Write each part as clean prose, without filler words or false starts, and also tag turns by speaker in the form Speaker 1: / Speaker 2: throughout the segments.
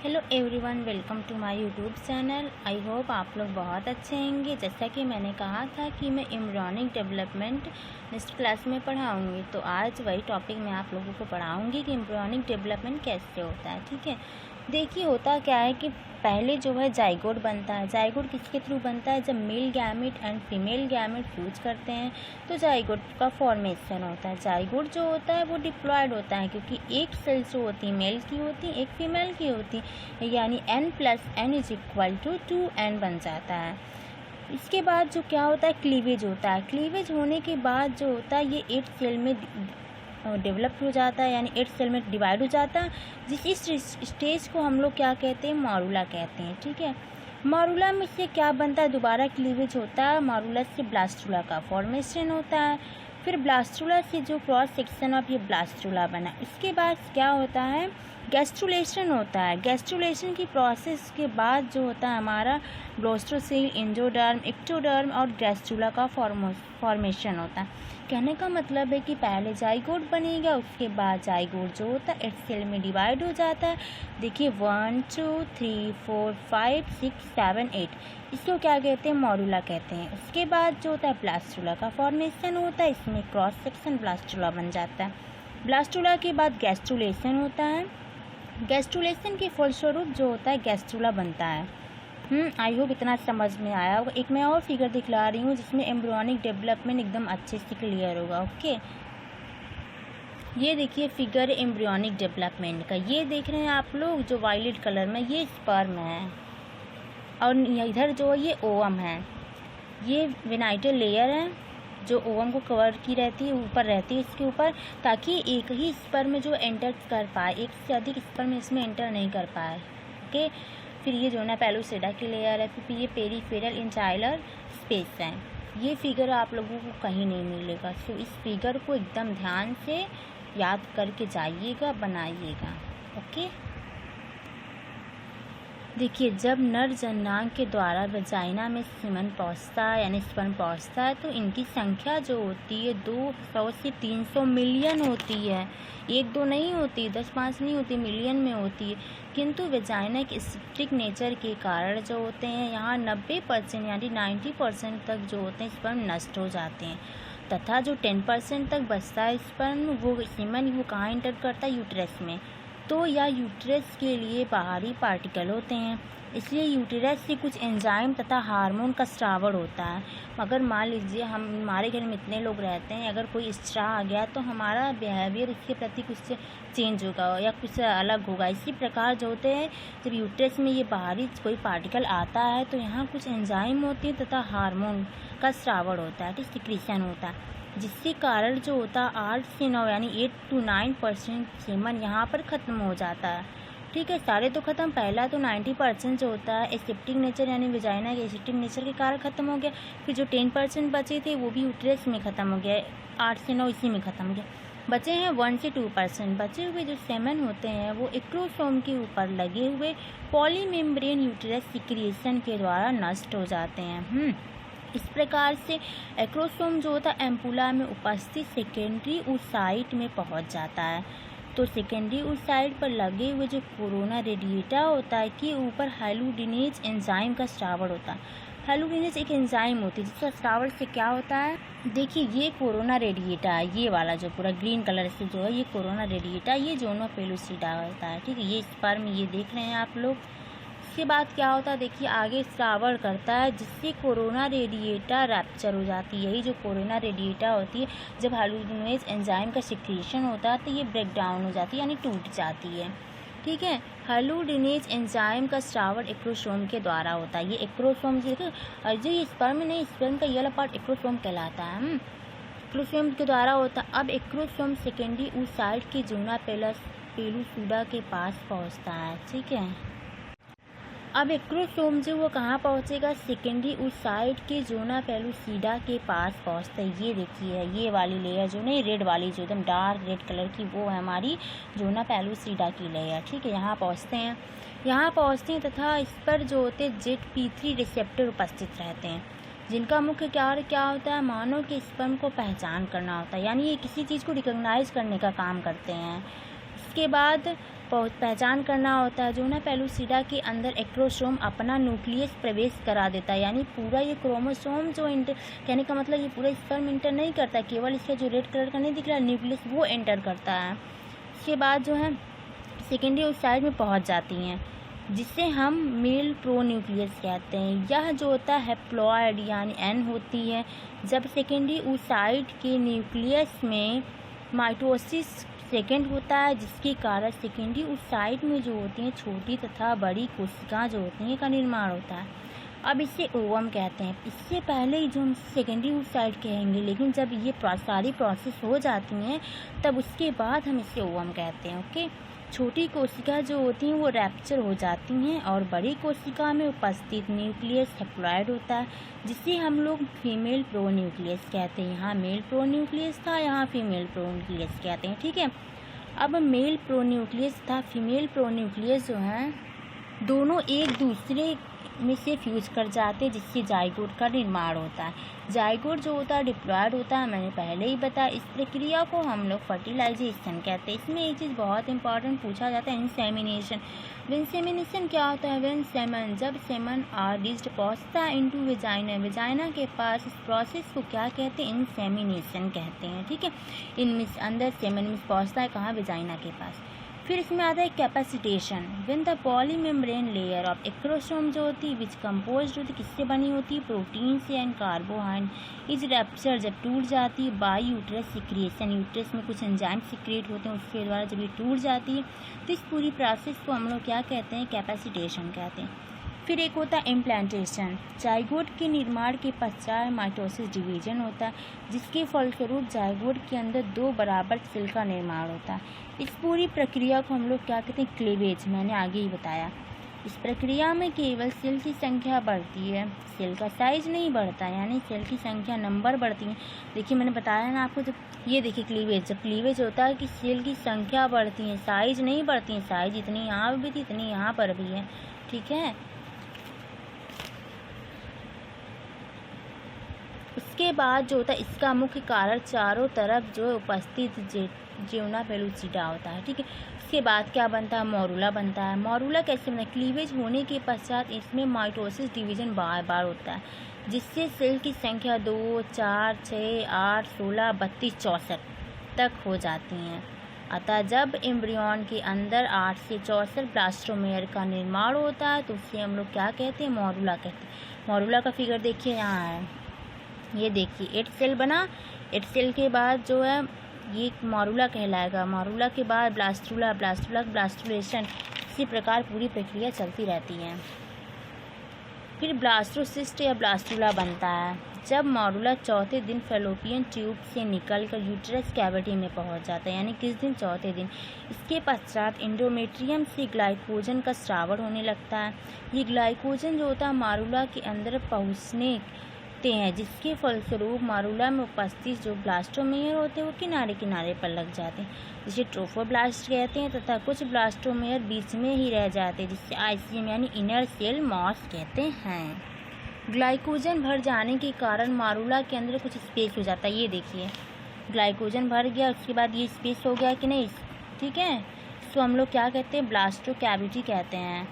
Speaker 1: Hello everyone, welcome to my YouTube channel. I hope आप लोग बहुत अच्छे होंगे। जैसा कि मैंने कहा था कि मैं एम्ब्रियोनिक डेवलपमेंट नेक्स्ट क्लास में पढ़ाऊँगी, तो आज वही टॉपिक मैं आप लोगों को पढ़ाऊँगी कि एम्ब्रियोनिक डेवलपमेंट कैसे होता है। ठीक है, देखिए होता क्या है कि पहले जो है जाइगोट बनता है। जाइगोट किसके थ्रू बनता है? जब male gamete and female gamete fuse करते हैं तो जाइगोट का फॉर्मेशन होता है। जाइगोट जो होता है वो डिप्लॉयड होता है, क्योंकि एक सेल जो होती है मेल की होती है, एक फीमेल की होती है, यानी n+n is equal to 2n बन जाता है। इसके बाद जो क्या होता है, क्लीवेज होता है। क्लीवेज होने के बाद जो होता है ये 8 सेल में डेवलप हो जाता है, यानी 8 सेल में डिवाइड हो जाता है। इस स्टेज को हम लोग क्या कहते हैं? मॉरूला कहते हैं। ठीक है, मॉरूला में से क्या बनता है? दोबारा क्लीवेज होता है। मॉरूला से ब्लास्टुला का फॉर्मेशन होता है। फिर ब्लास्टुला से जो क्रॉस सेक्शन ऑफ ये ब्लास्टुला बना, इसके बाद क्या होता है? गैस्ट्रुलेशन होता है। गैस्ट्रुलेशन की प्रोसेस के बाद जो होता है हमारा ब्लास्टोसील, एंडोडर्म, एक्टोडर्म और गैस्ट्रुला का फॉर्मेशन होता है। कहने का मतलब है कि पहले जाइगोट बनेगा, उसके बाद जाइगोट जो होता है 8 सेल में डिवाइड हो जाता है। देखिए 1 2 3 4 5 6 7 8, इसको क्या कहते हैं? मॉरूला कहते हैं। उसके बाद जो होता है ब्लास्टुला का फॉर्मेशन होता है, इसमें क्रॉस सेक्शन ब्लास्टुला बन जाता है। ब्लास्टुला के बाद गैस्ट्रुलेशन होता है। गैस्ट्रुलेशन के फलस्वरूप जो होता है गैस्ट्रुला बनता है। आई होप इतना समझ में आया होगा। एक मैं और फिगर दिखला रही हूँ जिसमें एम्ब्रियोनिक डेवलपमेंट एकदम अच्छे से क्लियर होगा। ओके, ये देखिए फिगर एम्ब्रियोनिक डेवलपमेंट का। ये देख रहे हैं आप लोग जो वायलेट कलर में, ये स्पर्म है और इधर जो ये ओवम है। ये वेनाइटल लेयर है जो ओवम को कवर की रहती है, ऊपर रहती है इसके ऊपर, ताकि एक ही स्पर्म जो एंटर कर पाए, एक से अधिक स्पर्म इसमें एंटर नहीं कर पाए। ओके, फिर ये जो ना पेलोसेडा की लेयर है, फिर ये पेरीफेरल इंचाइलर स्पेस है। ये फिगर आप लोगों को कहीं नहीं मिलेगा, सो इस फिगर को एकदम ध्यान से याद करके जाइएगा, बनाइएगा। ओके, देखिए जब नर जननांग के द्वारा वजाइना में सीमन पहुँचता है यानी स्पर्म पहुँचता है, तो इनकी संख्या जो होती है 200 से 300 मिलियन होती है। 1-2 नहीं होती, 10-5 नहीं होती, मिलियन में होती है। किंतु वजाइना के स्ट्रिक्ट नेचर के कारण जो होते हैं यहाँ 90% यानी 90% तक जो होते हैं स्पर्म नष्ट हो जाते हैं, तथा जो 10% तक बचता है स्पर्म, वो सीमन वो कहाँ एंटर करता है? यूट्रस में। तो या यूट्रस के लिए बाहरी पार्टिकल होते हैं, इसलिए यूट्रस से कुछ एंजाइम तथा हार्मोन का स्रावण होता है। अगर मान लीजिए हमारे घर में इतने लोग रहते हैं, अगर कोई स्ट्रा आ गया तो हमारा बिहेवियर उसके प्रति कुछ चेंज होगा या कुछ अलग होगा। इसी प्रकार जो होते हैं जब यूट्रस में ये बाहरी कोई पार्टिकल आता है तो यहाँ कुछ एंजाइम होते हैं तथा हार्मोन का स्रावण होता है, सिक्रीशन होता है, जिसके कारण जो होता है 8 से 9 यानी 8 to 9% सेमन यहाँ पर ख़त्म हो जाता है। ठीक है, सारे तो ख़त्म, पहला तो 90% जो होता है एसेप्टिक नेचर यानी विजाइना के एसेप्टिक नेचर के कारण ख़त्म हो गया। फिर जो 10% बचे थे वो भी यूट्रस में ख़त्म हो गया, 8 से 9 इसी में ख़त्म हो गया। बचे हैं 1 से 2%। बचे हुए जो सेमन होते हैं वो एक्रोसोम के ऊपर लगे हुए पॉलीमेम्ब्रेन यूट्रस सिक्रीशन के द्वारा नष्ट हो जाते हैं। इस प्रकार से एक्रोसोम जो होता है एम्पुला में उपस्थित सेकेंडरी oocyte में पहुंच जाता है। तो सेकेंडरी oocyte पर लगे हुए जो कोरोना रेडिएटा होता है कि ऊपर हाइलुडिनेज एंजाइम का स्रावण होता है। हाइलुडिनेज एक एंजाइम होती है जिसका स्रावण से क्या होता है? देखिए ये कोरोना रेडिएटा है, ये वाला जो पूरा ग्रीन कलर से जो है ये कोरोना रेडिएटा, ये जोनो पेलुसिडा होता है। ठीक है, ये स्पर्म ये देख रहे हैं आप लोग। इसके बाद क्या होता है? देखिए आगे स्रावण करता है जिससे कोरोना रेडिएटा रैप्चर हो जाती है। यही जो कोरोना रेडिएटा होती है, जब हाइलुडिनेज एंजाइम का सिक्रीशन होता है तो ये ब्रेक डाउन हो जाती है यानी टूट जाती है। ठीक है, हाइलुडिनेज एंजाइम का स्रावण एक्रोसोम के द्वारा होता है। ये एक्रोसोम जो ये स्पर्म नहीं, स्पर्म का ये वाला पार्ट एक्रोसोम कहलाता है। एक्रोसोम के द्वारा होता है। अब एक्रोसोम सेकेंडरी oocyte के जोना पेलुसिडा के पास पहुंचता है। ठीक है, अब एक्रोसोम जो वो कहाँ पहुँचेगा? सेकेंडरी oocyte के जोना पेलुसिडा के पास पहुँचता है। ये देखिए ये वाली लेयर जो नहीं, रेड वाली जो एकदम डार्क रेड कलर की, वो है हमारी जोना पेलुसिडा की लेयर। ठीक है, यहाँ पहुँचते हैं। यहाँ पहुँचते हैं तथा इस पर जो होते ZP3 रिसेप्टर उपस्थित रहते हैं, जिनका मुख्य कार्य क्या होता है? मानव के स्पर्म को पहचान करना होता है, यानी ये किसी चीज़ को रिकॉग्नाइज करने का काम करते हैं। इसके बाद पहचान करना होता है। जोना पेलुसिडा के अंदर एक्रोसोम अपना न्यूक्लियस प्रवेश करा देता है, यानी पूरा ये क्रोमोसोम जो कहने का मतलब ये पूरा स्पर्म इंटर नहीं करता, केवल इसका जो रेड कलर का नहीं दिख रहा न्यूक्लियस वो एंटर करता है। इसके बाद जो है सेकेंडरी ओसाइड में पहुंच जाती हैं, जिसे हम मेल प्रोन्यूक्लियस कहते हैं। यह जो होता है हैप्लॉइड यानी एन होती है। जब सेकेंडरी ओसाइड के न्यूक्लियस में माइटोसिस सेकेंड होता है, जिसके कारण सेकेंडरी ओसाइड में जो होती हैं छोटी तथा बड़ी कोशिकाएं जो होती हैं का निर्माण होता है। अब इसे ओवम कहते हैं। इससे पहले जो हम सेकेंडरी ओसाइड कहेंगे, लेकिन जब ये सारी प्रोसेस हो जाती हैं तब उसके बाद हम इसे ओवम कहते हैं। ओके, छोटी कोशिका जो होती हैं वो रैप्चर हो जाती हैं और बड़ी कोशिका में उपस्थित न्यूक्लियस हैप्लॉइड होता है, जिसे हम लोग फीमेल प्रोन्यूक्लियस कहते हैं। यहाँ मेल प्रोन्यूक्लियस था, यहाँ फीमेल प्रोन्यूक्लियस कहते हैं। ठीक है, अब मेल प्रोन्यूक्लियस तथा फीमेल प्रोन्यूक्लियस जो हैं दोनों एक दूसरे में से फ्यूज कर जाते हैं, जिससे जाइगोट का निर्माण होता है। जाइगोट जो होता है डिप्लॉयड होता है, मैंने पहले ही बताया। इस प्रक्रिया को हम लोग फर्टिलाइजेशन कहते हैं। इसमें एक चीज़ बहुत इंपॉर्टेंट पूछा जाता है, इंसेमिनेशन। इंसेमिनेशन क्या होता है? व्हेन सेमन, जब सेमन आर रिच्ड पहुँचता है इनटू वेजाइना, वेजाइना के पास, इस प्रोसेस को क्या कहते हैं? इंसेमिनेशन कहते हैं। ठीक है, इन अंदर सेमन में पहुँचता है कहाँ? वेजाइना के पास। फिर इसमें आता है capacitation. When the polymembrane layer of acrosome जो होती है विच कंपोज्ड होती है, किससे बनी होती है? प्रोटीन से एंड कार्बोहाइड्रेट इज रैप्चर, जब टूट जाती है बाय यूट्रस सिक्रिएशन, यूट्रस में कुछ एंजाइम सिक्रिएट होते हैं, उसके द्वारा जब ये टूट जाती है तो इस पूरी प्रोसेस को हम लोग क्या कहते हैं? कैपेसिटेशन कहते हैं। फिर एक होता है इम्प्लांटेशन। जाइगोट के निर्माण के पश्चात माइटोसिस डिवीजन होता है, जिसके फलस्वरूप जाइगोट के अंदर 2 बराबर सेल का निर्माण होता है। इस पूरी प्रक्रिया को हम लोग क्या कहते हैं? क्लीवेज। मैंने आगे ही बताया। इस प्रक्रिया में केवल सेल की संख्या बढ़ती है, सेल का साइज नहीं बढ़ता, यानी सेल की संख्या नंबर बढ़ती है। देखिए मैंने बताया ना आपको, जब ये देखिए क्लीवेज, जब क्लीवेज होता है कि सेल की संख्या बढ़ती है, साइज नहीं बढ़ती है। साइज इतनी यहाँ भी थी इतनी यहाँ पर भी है। ठीक है, उसके बाद जो होता है इसका मुख्य कारण चारों तरफ जो उपस्थित जियोना पेलुसिडा होता है। ठीक है, उसके बाद क्या बनता है? मॉरूला बनता है। मॉरूला कैसे बनता है? क्लीवेज होने के पश्चात इसमें माइटोसिस डिवीजन बार बार होता है, जिससे सेल की संख्या 2, 4, 6, 8, 16, 32, 64 तक हो जाती हैं। अतः जब एम्ब्रियन के अंदर 8 से 64 ब्लास्टोमेयर का निर्माण होता है तो उसे हम लोग क्या कहते हैं? मॉरूला कहते हैं। मॉरूला का फिगर देखिए यहाँ है, ये देखिए 8 सेल बना, 8 सेल के बाद जो है ये मॉरूला कहलाएगा। मॉरूला के बाद ब्लास्टुला, ब्लास्टुला ब्लास्टुलेशन, इसी प्रकार पूरी प्रक्रिया चलती रहती है। फिर ब्लास्टोसिस्ट या ब्लास्टुला बनता है, जब मॉरूला चौथे दिन फैलोपियन ट्यूब से निकलकर यूट्रस कैविटी में पहुंच जाता है। यानी किस दिन? चौथे दिन। इसके पश्चात एंडोमेट्रियम से ग्लाइकोजन का स्रावण होने लगता है। ये ग्लाइकोजन जो होता है मॉरूला के अंदर पहुँचने हैं, जिसके फलस्वरूप मॉरूला में उपस्थित जो ब्लास्टोमेयर होते हैं वो किनारे किनारे पर लग जाते हैं, जिसे ट्रोफोब्लास्ट कहते हैं, तथा कुछ ब्लास्टोमेयर बीच में ही रह जाते हैं, जिससे आईसीएम यानी इनर सेल मॉस कहते हैं। ग्लाइकोजन भर जाने के कारण मॉरूला के अंदर कुछ स्पेस हो जाता है। ये देखिए ग्लाइकोजन भर गया, उसके बाद ये स्पेस हो गया कि नहीं? ठीक है, इसको हम लोग क्या कहते हैं? ब्लास्टो कैविटी कहते हैं।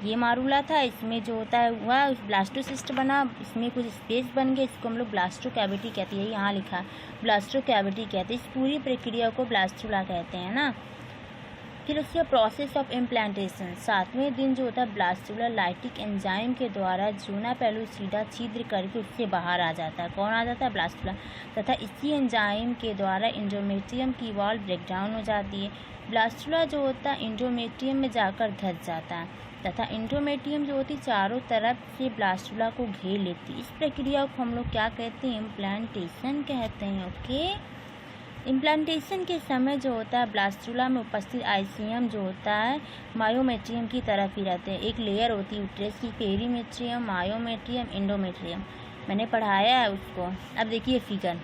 Speaker 1: ये मॉरूला था, इसमें जो होता है हुआ ब्लास्टोसिस्ट बना, इसमें कुछ स्पेस बन गया, इसको हम लोग ब्लास्टो कैविटी कहते हैं। यहाँ लिखा है ब्लास्टो कैविटी कहते हैं। इस पूरी प्रक्रिया को ब्लास्टुला कहते हैं ना। फिर उसका प्रोसेस ऑफ इम्प्लांटेशन, 7वें दिन जो होता है ब्लास्टुला लाइटिक एंजाइम के द्वारा जियोना पेलुसिडा छिद्र करके उससे बाहर आ जाता है। कौन आ जाता है? ब्लास्टुला। तथा इसी एंजाइम के द्वारा एंडोमेट्रियम की वॉल ब्रेकडाउन हो जाती है। ब्लास्टुला जो होता है एंडोमेट्रियम में जाकर धंस जाता है तथा एंडोमेट्रियम जो होती चारों तरफ से ब्लास्टुला को घेर लेती है। इस प्रक्रिया को हम लोग क्या कहते हैं? इम्प्लांटेशन कहते हैं। ओके, इम्प्लांटेशन के समय जो होता है ब्लास्टुला में उपस्थित आईसीएम जो होता है मायोमेट्रियम की तरफ ही रहते हैं। एक लेयर होती है यूट्रस की, पेरीमेट्रियम, मायोमेट्रियम, एंडोमेट्रियम, मैंने पढ़ाया है उसको। अब देखिए फिगर,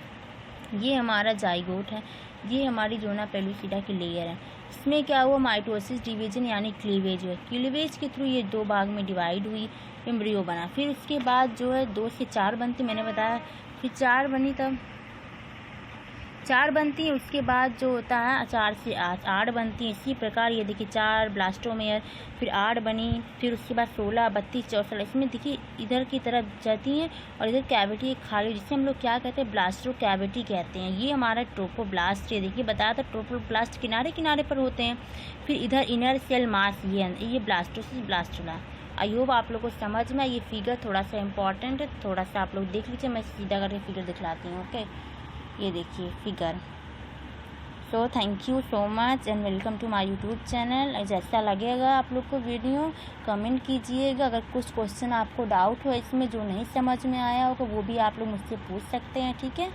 Speaker 1: ये हमारा जाइगोट है, ये हमारी जियोना पेलुसिडा की लेयर है। इसमें क्या हुआ? माइटोसिस डिवीजन यानी क्लीवेज हुआ। क्लीवेज के थ्रू ये 2 भाग में डिवाइड हुई, एम्ब्रियो बना। फिर उसके बाद जो है 2 से 4 बनती, मैंने बताया। फिर 4 बनी, तब 4 बनती है, उसके बाद जो होता है 4 से 8 बनती है। इसी प्रकार ये देखिए 4 ब्लास्टोमेयर, फिर 8 बनी, फिर उसके बाद 16, 32, 64। इसमें देखिए इधर की तरफ जाती हैं और इधर कैविटी खाली, जिसे हम लोग क्या कहते हैं, ब्लास्टो कैविटी कहते हैं। ये हमारा ट्रोफोब्लास्ट है। देखिए बताया था ट्रोफोब्लास्ट किनारे किनारे पर होते हैं। फिर इधर इनर सेल मास, ये ब्लास्टोसिस ब्लास्टुला। आई होप आप लोग को समझ में। ये फिगर थोड़ा सा इम्पॉर्टेंट है, थोड़ा सा आप लोग देख लीजिए। मैं सीधा करके फिगर दिखलाती हूँ। ओके, ये देखिए figure. So thank you so much and welcome to my YouTube channel. जैसा लगेगा आप लोग को वीडियो कमेंट कीजिएगा। अगर कुछ क्वेश्चन आपको डाउट हो इसमें जो नहीं समझ में आया होगा वो भी आप लोग मुझसे पूछ सकते हैं, ठीक है।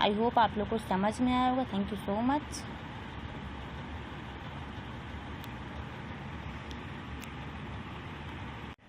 Speaker 1: आई होप आप लोग को समझ में आया होगा। Thank you so much.